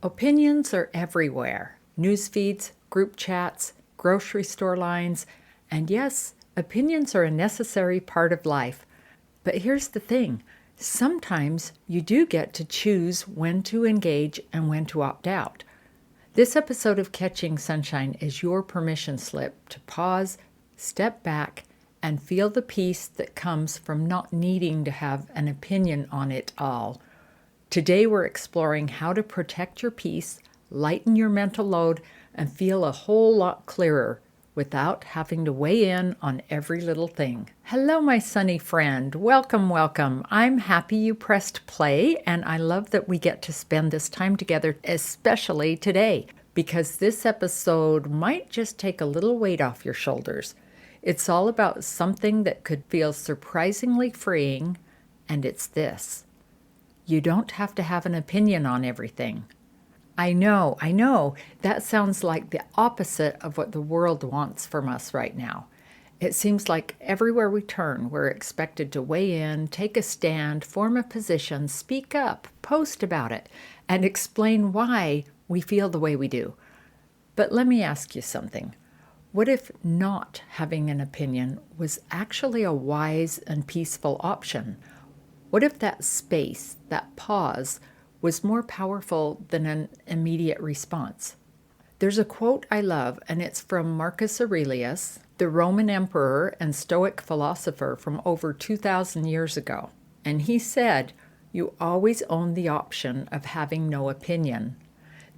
Opinions are everywhere. News feeds, group chats, grocery store lines, and yes, opinions are a necessary part of life. But here's the thing. Sometimes you do get to choose when to engage and when to opt out. This episode of Catching Sunshine is your permission slip to pause, step back, and feel the peace that comes from not needing to have an opinion on it all. Today we're exploring how to protect your peace, lighten your mental load, and feel a whole lot clearer without having to weigh in on every little thing. Hello, my sunny friend. Welcome, welcome. I'm happy you pressed play, and I love that we get to spend this time together, especially today, because this episode might just take a little weight off your shoulders. It's all about something that could feel surprisingly freeing, and it's this. You don't have to have an opinion on everything. I know, that sounds like the opposite of what the world wants from us right now. It seems like everywhere we turn, we're expected to weigh in, take a stand, form a position, speak up, post about it, and explain why we feel the way we do. But let me ask you something. What if not having an opinion was actually a wise and peaceful option? What if that space, that pause, was more powerful than an immediate response? There's a quote I love, and it's from Marcus Aurelius, the Roman emperor and Stoic philosopher from over 2,000 years ago. And he said, "You always own the option of having no opinion.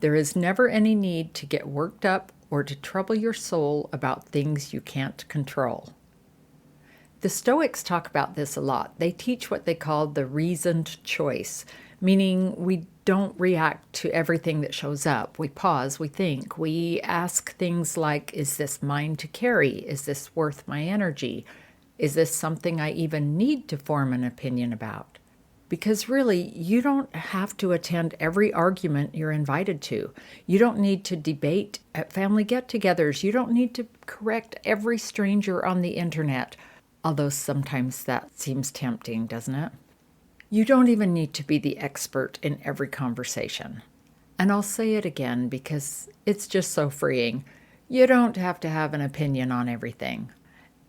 There is never any need to get worked up or to trouble your soul about things you can't control." The Stoics talk about this a lot. They teach what they call the reasoned choice, meaning we don't react to everything that shows up. We pause, we think, we ask things like, is this mine to carry? Is this worth my energy? Is this something I even need to form an opinion about? Because really, you don't have to attend every argument you're invited to. You don't need to debate at family get-togethers. You don't need to correct every stranger on the internet. Although sometimes that seems tempting, doesn't it? You don't even need to be the expert in every conversation. And I'll say it again because it's just so freeing. You don't have to have an opinion on everything.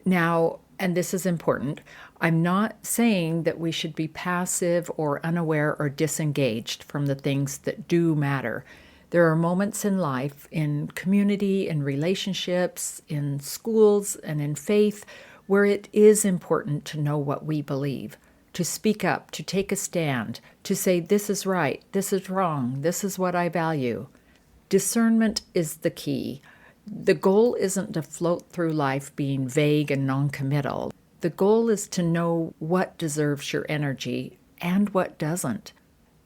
Now, and this is important, I'm not saying that we should be passive or unaware or disengaged from the things that do matter. There are moments in life, in community, in relationships, in schools, and in faith, where it is important to know what we believe, to speak up, to take a stand, to say this is right, this is wrong, this is what I value. Discernment is the key. The goal isn't to float through life being vague and non-committal. The goal is to know what deserves your energy and what doesn't.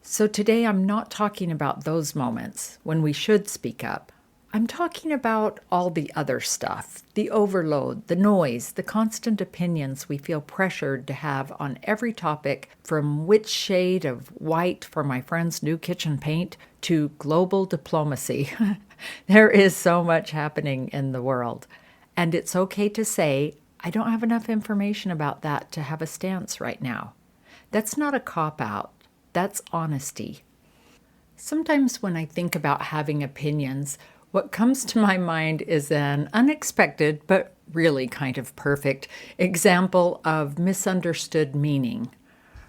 So today I'm not talking about those moments when we should speak up. I'm talking about all the other stuff, the overload, the noise, the constant opinions we feel pressured to have on every topic, from which shade of white for my friend's new kitchen paint to global diplomacy. There is so much happening in the world. And it's okay to say, I don't have enough information about that to have a stance right now. That's not a cop-out. That's honesty. Sometimes when I think about having opinions, what comes to my mind is an unexpected, but really kind of perfect, example of misunderstood meaning.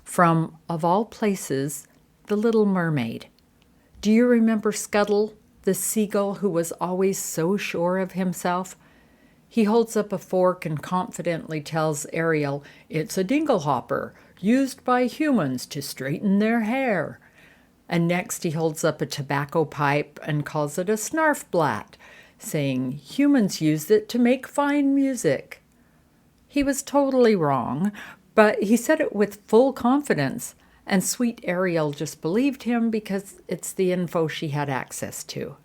From, of all places, The Little Mermaid. Do you remember Scuttle, the seagull who was always so sure of himself? He holds up a fork and confidently tells Ariel, "It's a dinglehopper, used by humans to straighten their hair." And next he holds up a tobacco pipe and calls it a snarfblat, saying humans used it to make fine music. He was totally wrong, but he said it with full confidence, and sweet Ariel just believed him because it's the info she had access to.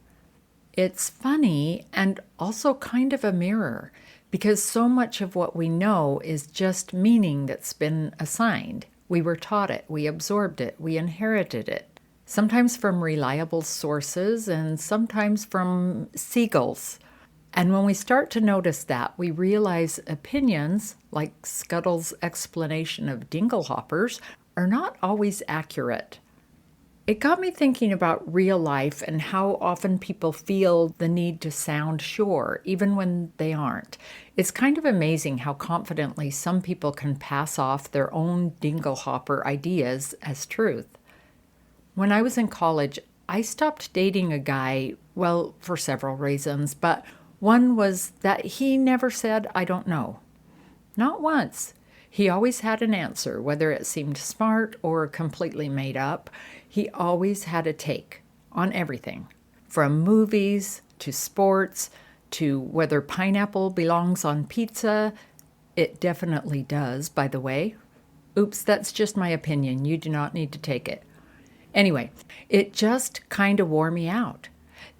It's funny and also kind of a mirror, because so much of what we know is just meaning that's been assigned. We were taught it, we absorbed it, we inherited it. Sometimes from reliable sources and sometimes from seagulls. And when we start to notice that, we realize opinions, like Scuttle's explanation of dinglehoppers, are not always accurate. It got me thinking about real life and how often people feel the need to sound sure, even when they aren't. It's kind of amazing how confidently some people can pass off their own dinglehopper ideas as truth. When I was in college, I stopped dating a guy, well, for several reasons, but one was that he never said, I don't know. Not once. He always had an answer, whether it seemed smart or completely made up. He always had a take on everything, from movies to sports to whether pineapple belongs on pizza. It definitely does, by the way. Oops, that's just my opinion. You do not need to take it. Anyway, it just kind of wore me out.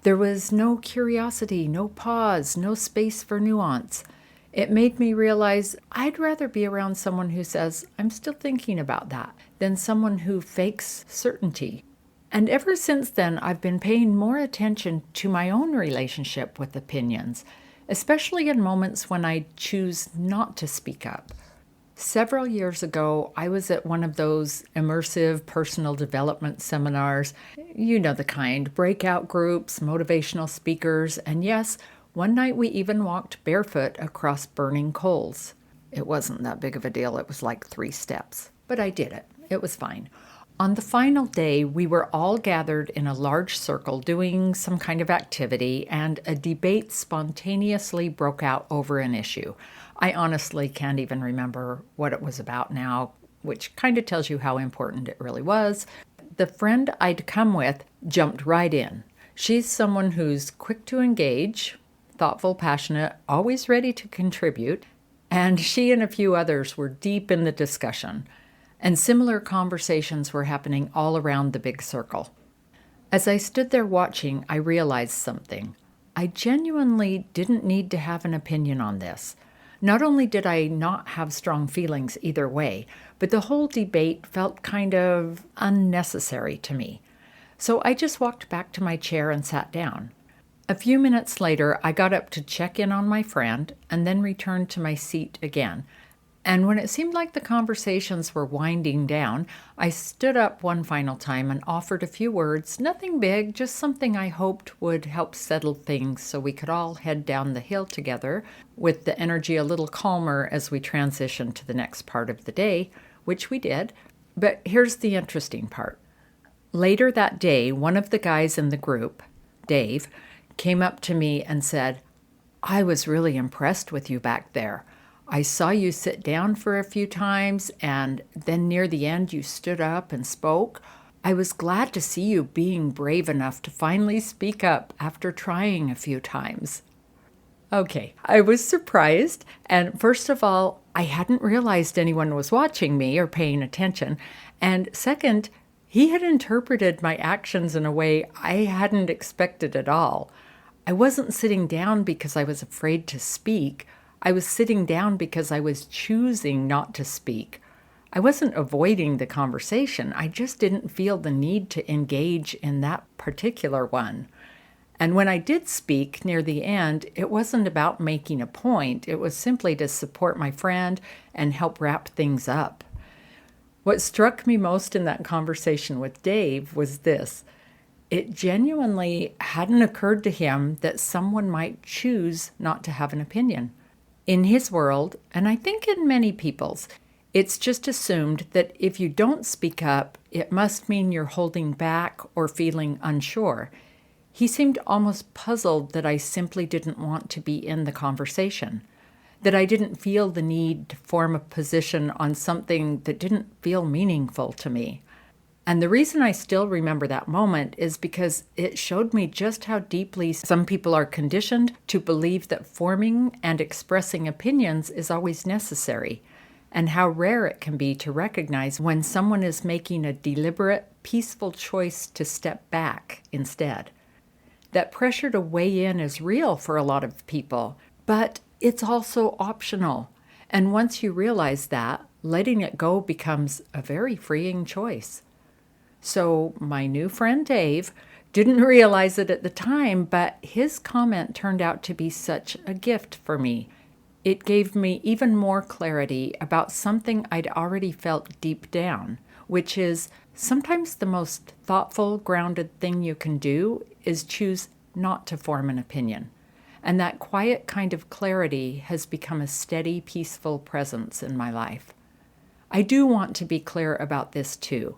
There was no curiosity, no pause, no space for nuance. It made me realize I'd rather be around someone who says, I'm still thinking about that, than someone who fakes certainty. And ever since then, I've been paying more attention to my own relationship with opinions, especially in moments when I choose not to speak up. Several years ago, I was at one of those immersive personal development seminars. You know the kind, breakout groups, motivational speakers, and yes, one night we even walked barefoot across burning coals. It wasn't that big of a deal. It was like 3 steps, but I did it. It was fine. On the final day, we were all gathered in a large circle doing some kind of activity, and a debate spontaneously broke out over an issue. I honestly can't even remember what it was about now, which kind of tells you how important it really was. The friend I'd come with jumped right in. She's someone who's quick to engage, thoughtful, passionate, always ready to contribute, and she and a few others were deep in the discussion, and similar conversations were happening all around the big circle. As I stood there watching, I realized something. I genuinely didn't need to have an opinion on this. Not only did I not have strong feelings either way, but the whole debate felt kind of unnecessary to me. So I just walked back to my chair and sat down. A few minutes later, I got up to check in on my friend and then returned to my seat again. And when it seemed like the conversations were winding down, I stood up one final time and offered a few words, nothing big, just something I hoped would help settle things so we could all head down the hill together with the energy a little calmer as we transitioned to the next part of the day, which we did. But here's the interesting part. Later that day, one of the guys in the group, Dave, came up to me and said, I was really impressed with you back there. I saw you sit down for a few times, and then near the end you stood up and spoke. I was glad to see you being brave enough to finally speak up after trying a few times. Okay, I was surprised, and first of all, I hadn't realized anyone was watching me or paying attention, and second, he had interpreted my actions in a way I hadn't expected at all. I wasn't sitting down because I was afraid to speak. I was sitting down because I was choosing not to speak. I wasn't avoiding the conversation. I just didn't feel the need to engage in that particular one. And when I did speak near the end, it wasn't about making a point. It was simply to support my friend and help wrap things up. What struck me most in that conversation with Dave was this. It genuinely hadn't occurred to him that someone might choose not to have an opinion. In his world, and I think in many people's, it's just assumed that if you don't speak up, it must mean you're holding back or feeling unsure. He seemed almost puzzled that I simply didn't want to be in the conversation, that I didn't feel the need to form a position on something that didn't feel meaningful to me. And the reason I still remember that moment is because it showed me just how deeply some people are conditioned to believe that forming and expressing opinions is always necessary, and how rare it can be to recognize when someone is making a deliberate, peaceful choice to step back instead. That pressure to weigh in is real for a lot of people, but it's also optional. And once you realize that, letting it go becomes a very freeing choice. So my new friend Dave didn't realize it at the time, but his comment turned out to be such a gift for me. It gave me even more clarity about something I'd already felt deep down, which is Sometimes the most thoughtful, grounded thing you can do is choose not to form an opinion. And that quiet kind of clarity has become a steady, peaceful presence in my life. I do want to be clear about this too.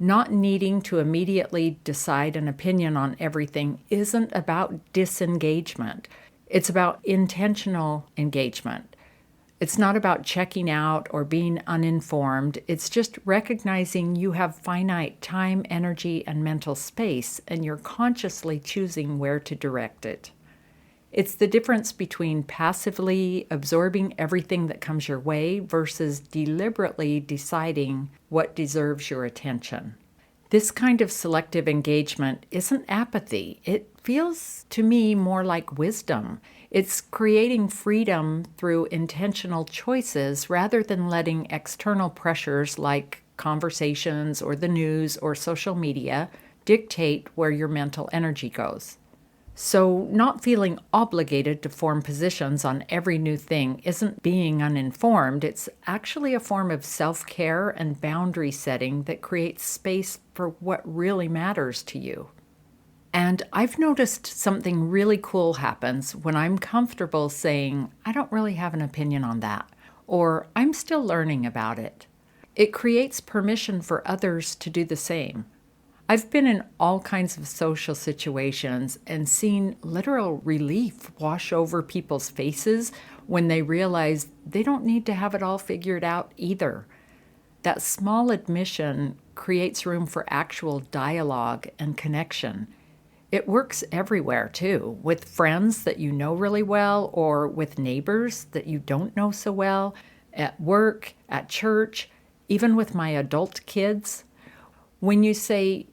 Not needing to immediately decide an opinion on everything isn't about disengagement. It's about intentional engagement. It's not about checking out or being uninformed. It's just recognizing you have finite time, energy, and mental space, and you're consciously choosing where to direct it. It's the difference between passively absorbing everything that comes your way versus deliberately deciding what deserves your attention. This kind of selective engagement isn't apathy. It feels to me more like wisdom. It's creating freedom through intentional choices rather than letting external pressures like conversations or the news or social media dictate where your mental energy goes. So, not feeling obligated to form positions on every new thing isn't being uninformed. It's actually a form of self-care and boundary setting that creates space for what really matters to you. And I've noticed something really cool happens when I'm comfortable saying, I don't really have an opinion on that, or I'm still learning about it. It creates permission for others to do the same. I've been in all kinds of social situations and seen literal relief wash over people's faces when they realize they don't need to have it all figured out either. That small admission creates room for actual dialogue and connection. It works everywhere too, with friends that you know really well or with neighbors that you don't know so well, at work, at church, even with my adult kids. When you say,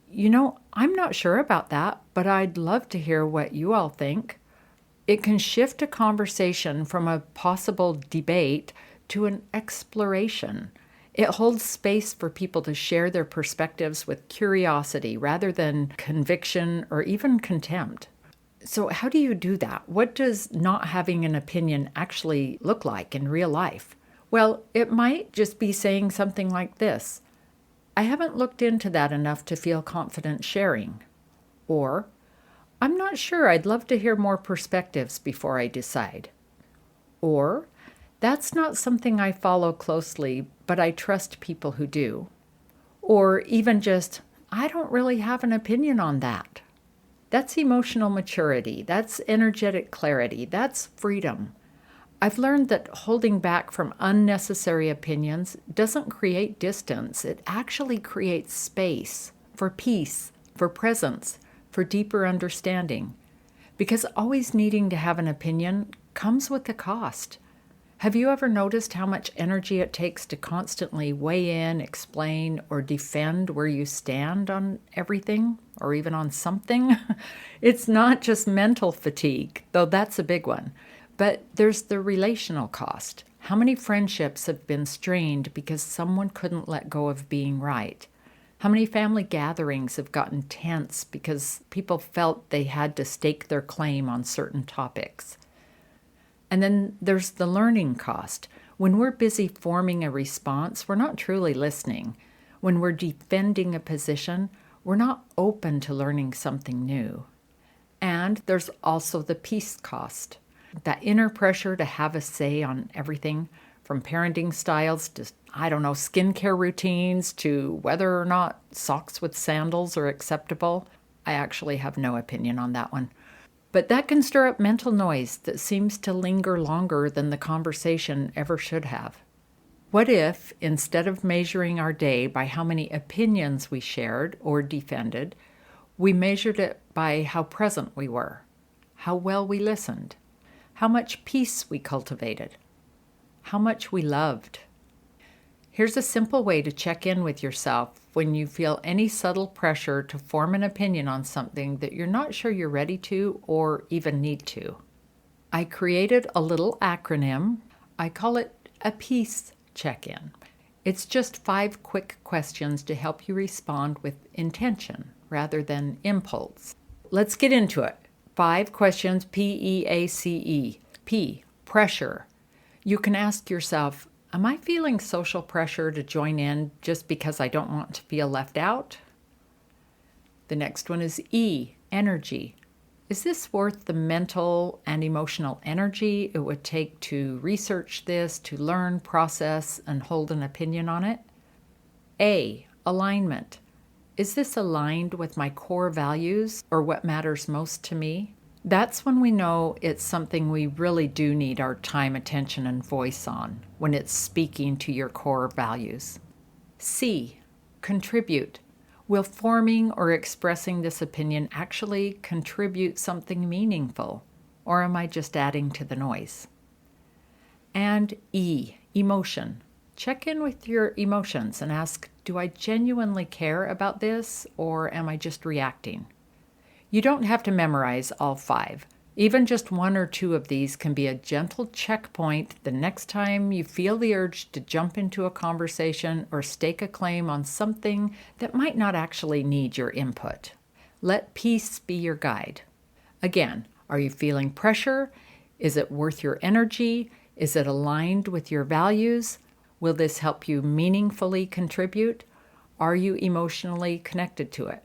I'm not sure about that, but I'd love to hear what you all think, it can shift a conversation from a possible debate to an exploration. It holds space for people to share their perspectives with curiosity rather than conviction or even contempt. So how do you do that? What does not having an opinion actually look like in real life? Well, it might just be saying something like this: I haven't looked into that enough to feel confident sharing. Or, I'm not sure, I'd love to hear more perspectives before I decide. Or, that's not something I follow closely, but I trust people who do. Or even just, I don't really have an opinion on that. That's emotional maturity. That's energetic clarity. That's freedom. I've learned that holding back from unnecessary opinions doesn't create distance. It actually creates space for peace, for presence, for deeper understanding. Because always needing to have an opinion comes with a cost. Have you ever noticed how much energy it takes to constantly weigh in, explain, or defend where you stand on everything, or even on something? It's not just mental fatigue, though that's a big one. But there's the relational cost. How many friendships have been strained because someone couldn't let go of being right? How many family gatherings have gotten tense because people felt they had to stake their claim on certain topics? And then there's the learning cost. When we're busy forming a response, we're not truly listening. When we're defending a position, we're not open to learning something new. And there's also the peace cost. That inner pressure to have a say on everything, from parenting styles to, skincare routines to whether or not socks with sandals are acceptable. I actually have no opinion on that one. But that can stir up mental noise that seems to linger longer than the conversation ever should have. What if, instead of measuring our day by how many opinions we shared or defended, we measured it by how present we were, how well we listened, how much peace we cultivated, how much we loved? Here's a simple way to check in with yourself when you feel any subtle pressure to form an opinion on something that you're not sure you're ready to or even need to. I created a little acronym. I call it a peace check-in. It's just 5 quick questions to help you respond with intention rather than impulse. Let's get into it. 5 questions, PEACE. P, pressure. You can ask yourself, Am I feeling social pressure to join in just because I don't want to feel left out? The next one is E, energy. Is this worth the mental and emotional energy it would take to research this, to learn, process, and hold an opinion on it? A, alignment. Is this aligned with my core values or what matters most to me? That's when we know it's something we really do need our time, attention, and voice on, when it's speaking to your core values. C, contribute. Will forming or expressing this opinion actually contribute something meaningful, or am I just adding to the noise? And E, emotion. Check in with your emotions and ask, do I genuinely care about this, or am I just reacting? You don't have to memorize all 5. Even just 1 or 2 of these can be a gentle checkpoint the next time you feel the urge to jump into a conversation or stake a claim on something that might not actually need your input. Let peace be your guide. Again, are you feeling pressure? Is it worth your energy? Is it aligned with your values? Will this help you meaningfully contribute? Are you emotionally connected to it?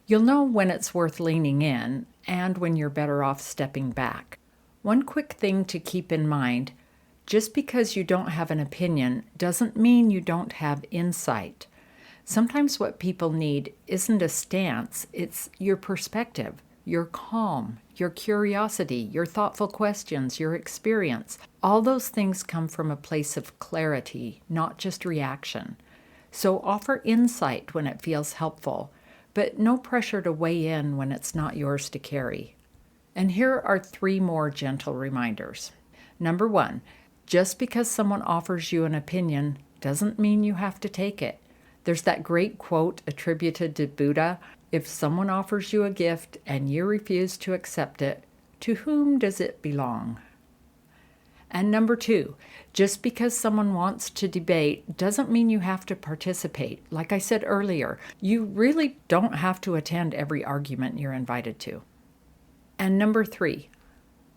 You'll know when it's worth leaning in and when you're better off stepping back. One quick thing to keep in mind, just because you don't have an opinion doesn't mean you don't have insight. Sometimes what people need isn't a stance, it's your perspective, your calm, your curiosity, your thoughtful questions, your experience. All those things come from a place of clarity, not just reaction. So offer insight when it feels helpful, but no pressure to weigh in when it's not yours to carry. And here are 3 more gentle reminders. Number 1, just because someone offers you an opinion doesn't mean you have to take it. There's that great quote attributed to Buddha, if someone offers you a gift and you refuse to accept it, to whom does it belong? And number 2, just because someone wants to debate doesn't mean you have to participate. Like I said earlier, you really don't have to attend every argument you're invited to. And number 3,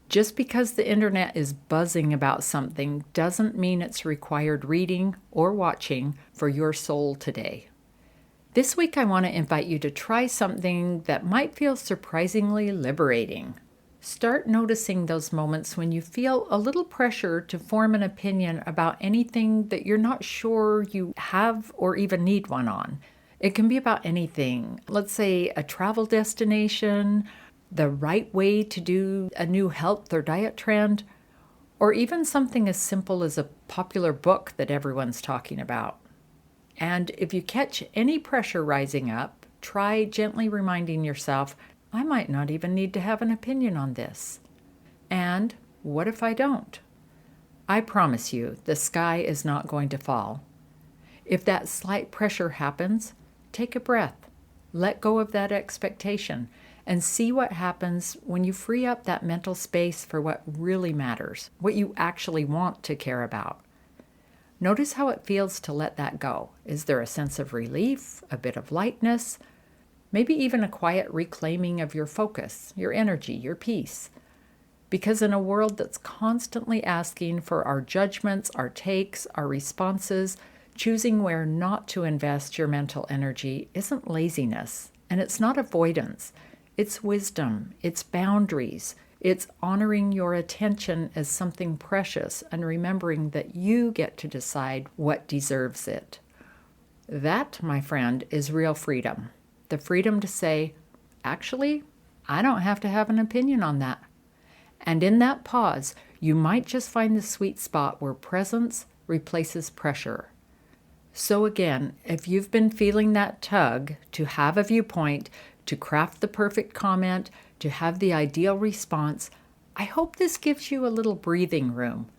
just because the internet is buzzing about something doesn't mean it's required reading or watching for your soul today. This week I want to invite you to try something that might feel surprisingly liberating. Start noticing those moments when you feel a little pressure to form an opinion about anything that you're not sure you have or even need one on. It can be about anything. Let's say a travel destination, the right way to do a new health or diet trend, or even something as simple as a popular book that everyone's talking about. And if you catch any pressure rising up, try gently reminding yourself, I might not even need to have an opinion on this. And what if I don't? I promise you, the sky is not going to fall. If that slight pressure happens, take a breath, let go of that expectation, and see what happens when you free up that mental space for what really matters, what you actually want to care about. Notice how it feels to let that go. Is there a sense of relief, a bit of lightness? Maybe even a quiet reclaiming of your focus, your energy, your peace. Because in a world that's constantly asking for our judgments, our takes, our responses, choosing where not to invest your mental energy isn't laziness, and it's not avoidance. It's wisdom, it's boundaries, it's honoring your attention as something precious and remembering that you get to decide what deserves it. That, my friend, is real freedom. The freedom to say, actually, I don't have to have an opinion on that. And in that pause, you might just find the sweet spot where presence replaces pressure. So again, if you've been feeling that tug to have a viewpoint, to craft the perfect comment, to have the ideal response, I hope this gives you a little breathing room.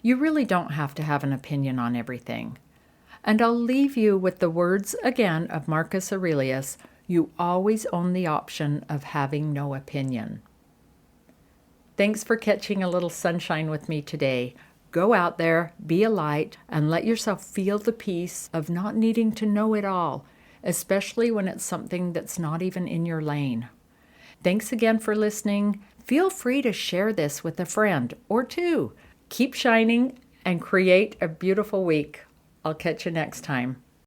You really don't have to have an opinion on everything. And I'll leave you with the words again of Marcus Aurelius, you always own the option of having no opinion. Thanks for catching a little sunshine with me today. Go out there, be a light, and let yourself feel the peace of not needing to know it all, especially when it's something that's not even in your lane. Thanks again for listening. Feel free to share this with a friend or 2. Keep shining and create a beautiful week. I'll catch you next time.